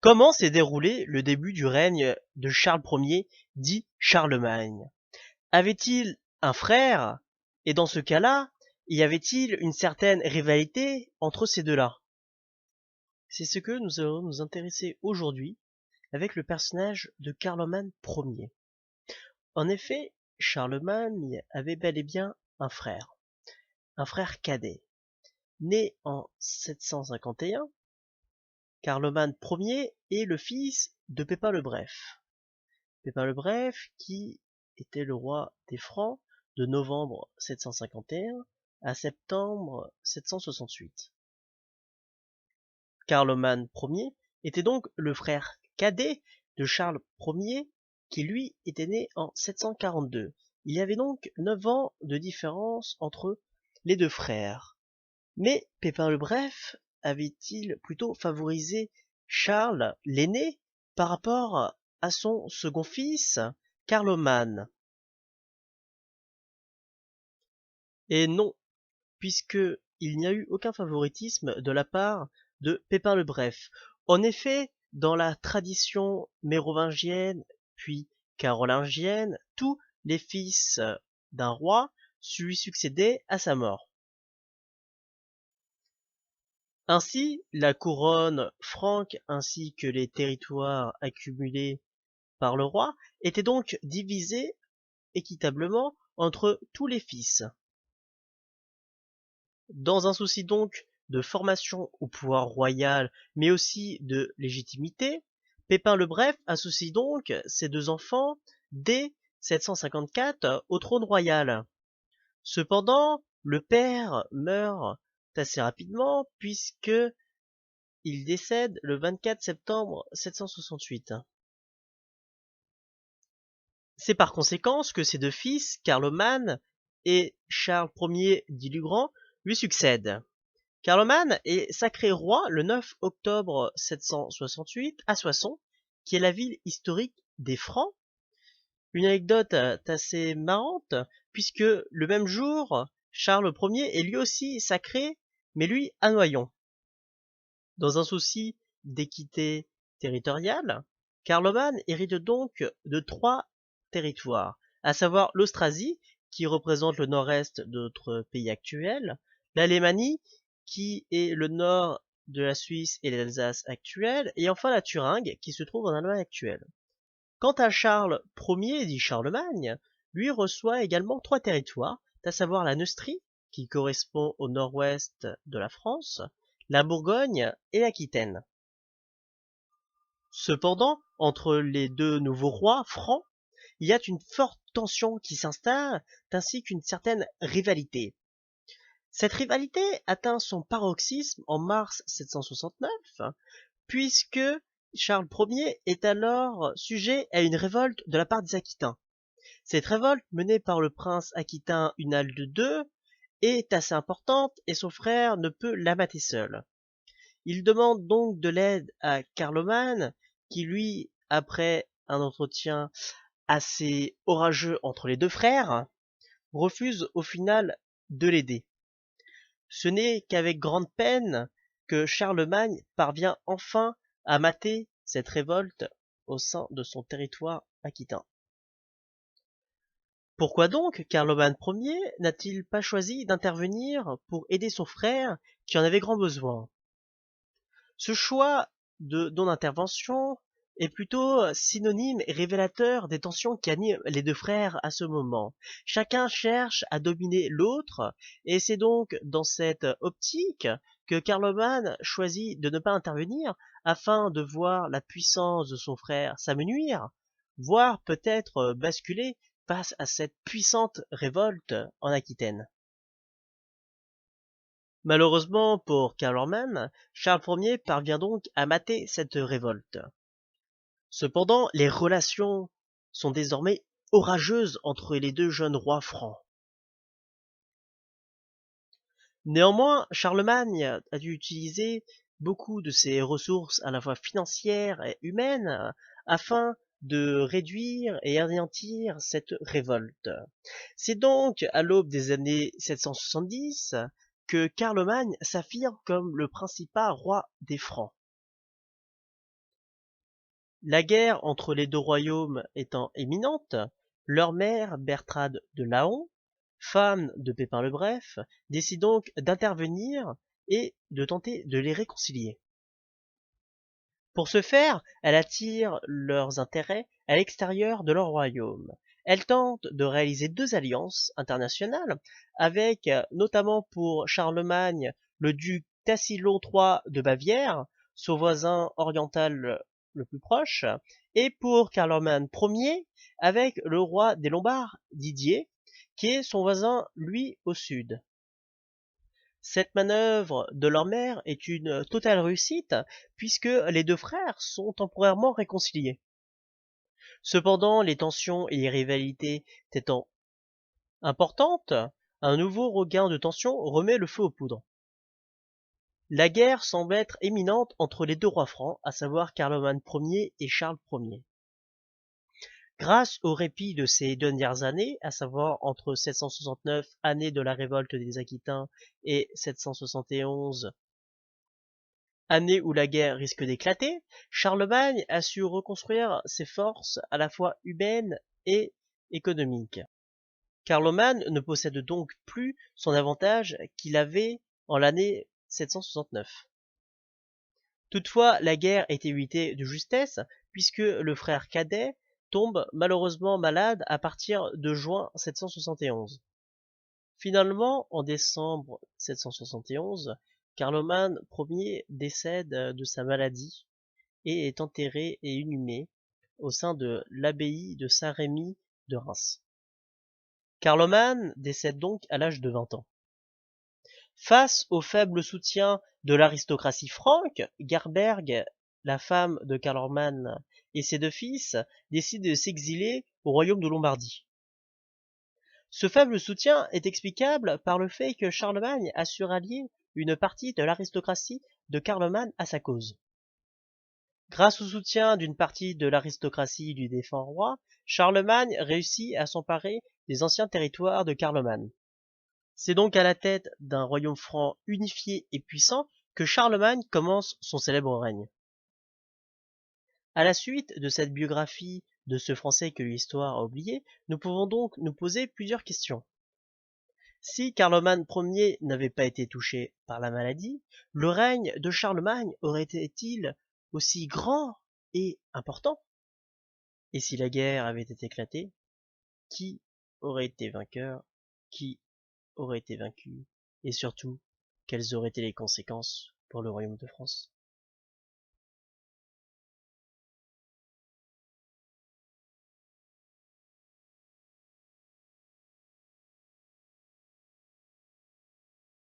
Comment s'est déroulé le début du règne de Charles Ier, dit Charlemagne? Avait-il un frère? Et dans ce cas-là, y avait-il une certaine rivalité entre ces deux-là? C'est ce que nous allons nous intéresser aujourd'hui avec le personnage de Carloman Ier. En effet, Charlemagne avait bel et bien un frère cadet. Né en 751, Carloman Ier est le fils de Pépin le Bref. Pépin le Bref, qui était le roi des Francs de novembre 751 à septembre 768. Carloman Ier était donc le frère cadet de Charles Ier, qui lui était né en 742. Il y avait donc 9 ans de différence entre les deux frères. Mais Pépin le Bref avait-il plutôt favorisé Charles l'aîné par rapport à son second fils, Carloman? Et non, puisque il n'y a eu aucun favoritisme de la part de Pépin le Bref. En effet, dans la tradition mérovingienne puis carolingienne, tous les fils d'un roi lui succédaient à sa mort. Ainsi, la couronne franque ainsi que les territoires accumulés par le roi étaient donc divisés équitablement entre tous les fils. Dans un souci donc de formation au pouvoir royal, mais aussi de légitimité, Pépin le Bref associe donc ses deux enfants dès 754 au trône royal. Cependant, le père meurt assez rapidement puisque il décède le 24 septembre 768. C'est par conséquent que ses deux fils, Carloman et Charles Ier dit le Grand, lui succèdent. Carloman est sacré roi le 9 octobre 768 à Soissons, qui est la ville historique des Francs. Une anecdote assez marrante, puisque le même jour, Charles Ier est lui aussi sacré, mais lui à Noyon. Dans un souci d'équité territoriale, Carloman hérite donc de 3 territoires, à savoir l'Austrasie, qui représente le nord-est de notre pays actuel, l'Alémanie, qui est le nord de la Suisse et l'Alsace actuelle, et enfin la Thuringe, qui se trouve en Allemagne actuelle. Quant à Charles Ier, dit Charlemagne, lui reçoit également 3 territoires, à savoir la Neustrie, qui correspond au nord-ouest de la France, la Bourgogne et l'Aquitaine. Cependant, entre les deux nouveaux rois francs, il y a une forte tension qui s'installe, ainsi qu'une certaine rivalité. Cette rivalité atteint son paroxysme en mars 769, puisque Charles Ier est alors sujet à une révolte de la part des Aquitains. Cette révolte, menée par le prince aquitain Hunald II, est assez importante et son frère ne peut la mater seul. Il demande donc de l'aide à Carloman, qui lui, après un entretien assez orageux entre les deux frères, refuse au final de l'aider. Ce n'est qu'avec grande peine que Charlemagne parvient enfin à mater cette révolte au sein de son territoire aquitain. Pourquoi donc Carloman Ier n'a-t-il pas choisi d'intervenir pour aider son frère qui en avait grand besoin? Ce choix de non-intervention est plutôt synonyme et révélateur des tensions qui animent les deux frères à ce moment. Chacun cherche à dominer l'autre, et c'est donc dans cette optique que Carloman choisit de ne pas intervenir afin de voir la puissance de son frère s'amenuire, voire peut-être basculer face à cette puissante révolte en Aquitaine. Malheureusement pour Carloman, Charles Ier parvient donc à mater cette révolte. Cependant, les relations sont désormais orageuses entre les deux jeunes rois francs. Néanmoins, Charlemagne a dû utiliser beaucoup de ses ressources à la fois financières et humaines afin de réduire et anéantir cette révolte. C'est donc à l'aube des années 770 que Carloman s'affirme comme le principal roi des Francs. La guerre entre les deux royaumes étant imminente, leur mère, Bertrade de Laon, femme de Pépin le Bref, décide donc d'intervenir et de tenter de les réconcilier. Pour ce faire, elle attire leurs intérêts à l'extérieur de leur royaume. Elle tente de réaliser deux alliances internationales avec, notamment pour Charlemagne, le duc Tassilo III de Bavière, son voisin oriental le plus proche, et pour Carloman Ier avec le roi des Lombards, Didier, qui est son voisin, lui, au sud. Cette manœuvre de leur mère est une totale réussite puisque les deux frères sont temporairement réconciliés. Cependant, les tensions et les rivalités étant importantes, un nouveau regain de tension remet le feu aux poudres. La guerre semble être imminente entre les deux rois francs, à savoir Carloman Ier et Charles Ier. Grâce au répit de ces dernières années, à savoir entre 769, année de la révolte des Aquitains, et 771, année où la guerre risque d'éclater, Charlemagne a su reconstruire ses forces à la fois humaines et économiques. Carloman ne possède donc plus son avantage qu'il avait en l'année 769. Toutefois, la guerre est évitée de justesse puisque le frère cadet tombe malheureusement malade à partir de juin 771. Finalement, en décembre 771, Carloman Ier décède de sa maladie et est enterré et inhumé au sein de l'abbaye de Saint-Rémy de Reims. Carloman décède donc à l'âge de 20 ans. Face au faible soutien de l'aristocratie franque, Gerberg, la femme de Carloman et ses deux fils, décident de s'exiler au royaume de Lombardie. Ce faible soutien est explicable par le fait que Charlemagne a su rallier une partie de l'aristocratie de Carloman à sa cause. Grâce au soutien d'une partie de l'aristocratie du défunt roi, Charlemagne réussit à s'emparer des anciens territoires de Carloman. C'est donc à la tête d'un royaume franc unifié et puissant que Charlemagne commence son célèbre règne. À la suite de cette biographie de ce Français que l'histoire a oublié, nous pouvons donc nous poser plusieurs questions. Si Carloman Ier n'avait pas été touché par la maladie, le règne de Charlemagne aurait été-il aussi grand et important? Et si la guerre avait éclaté, qui aurait été vainqueur? Qui aurait été vaincu? Et surtout, quelles auraient été les conséquences pour le royaume de France?